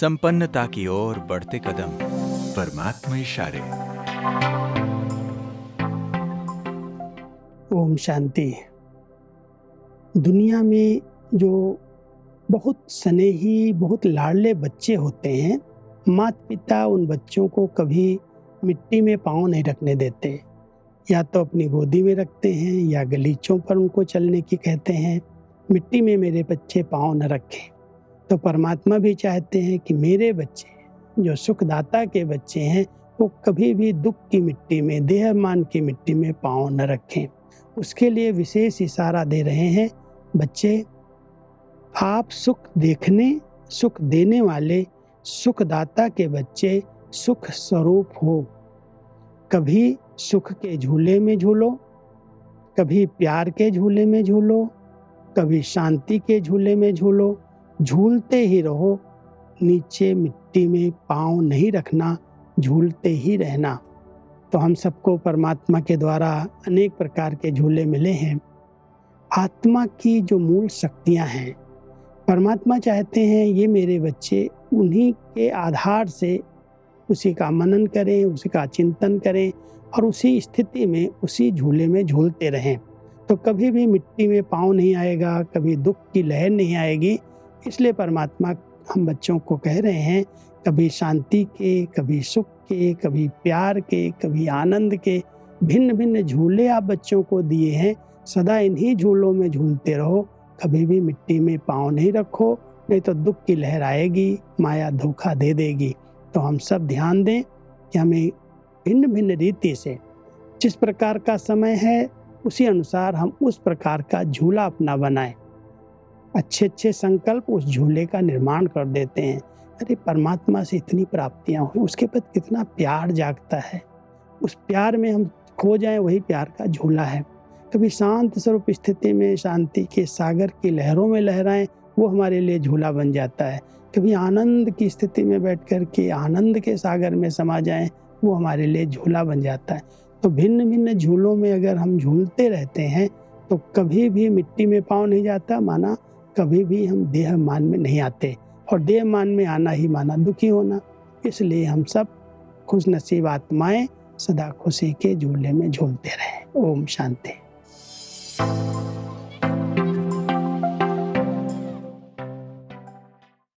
संपन्नता की ओर बढ़ते कदम, परमात्मा इशारे। ओम शांति। दुनिया में जो बहुत स्नेही, बहुत लाडले बच्चे होते हैं, माता पिता उन बच्चों को कभी मिट्टी में पाँव नहीं रखने देते। या तो अपनी गोदी में रखते हैं या गलीचों पर उनको चलने की कहते हैं। मिट्टी में मेरे बच्चे पाँव न रखें। तो परमात्मा भी चाहते हैं कि मेरे बच्चे जो सुखदाता के बच्चे हैं, वो कभी भी दुख की मिट्टी में, देहमान की मिट्टी में पाँव न रखें। उसके लिए विशेष इशारा दे रहे हैं, बच्चे आप सुख देखने, सुख देने वाले सुखदाता के बच्चे सुख स्वरूप हो। कभी सुख के झूले में झूलो, कभी प्यार के झूले में झूलो, कभी शांति के झूले में झूलो। झूलते ही रहो, नीचे मिट्टी में पाँव नहीं रखना, झूलते ही रहना। तो हम सबको परमात्मा के द्वारा अनेक प्रकार के झूले मिले हैं। आत्मा की जो मूल शक्तियाँ हैं, परमात्मा चाहते हैं ये मेरे बच्चे उन्हीं के आधार से उसी का मनन करें, उसी का चिंतन करें और उसी स्थिति में, उसी झूले में झूलते रहें। तो कभी भी मिट्टी में पाँव नहीं आएगा, कभी दुख की लहर नहीं आएगी। इसलिए परमात्मा हम बच्चों को कह रहे हैं, कभी शांति के, कभी सुख के, कभी प्यार के, कभी आनंद के भिन्न भिन्न झूले आप बच्चों को दिए हैं। सदा इन्हीं झूलों में झूलते रहो, कभी भी मिट्टी में पाँव नहीं रखो, नहीं तो दुख की लहर आएगी, माया धोखा दे देगी। तो हम सब ध्यान दें कि हमें भिन्न भिन्न रीति से जिस प्रकार का समय है, उसी अनुसार हम उस प्रकार का झूला अपना बनाएं। अच्छे अच्छे संकल्प उस झूले का निर्माण कर देते हैं। अरे परमात्मा से इतनी प्राप्तियां हुई, उसके प्रति कितना प्यार जागता है, उस प्यार में हम खो जाएं, वही प्यार का झूला है। कभी शांत स्वरूप स्थिति में शांति के सागर की लहरों में लहराएं, वो हमारे लिए झूला बन जाता है। कभी आनंद की स्थिति में बैठ कर के आनंद के सागर में समा जाएं, वो हमारे लिए झूला बन जाता है। तो भिन्न भिन्न झूलों में अगर हम झूलते रहते हैं तो कभी भी मिट्टी में पाँव नहीं जाता, माना कभी भी हम देह मान में नहीं आते। और देह मान में आना ही माना दुखी होना। इसलिए हम सब खुश नसीब आत्माएं सदा खुशी के झूले में झूलते रहें। ओम शांति।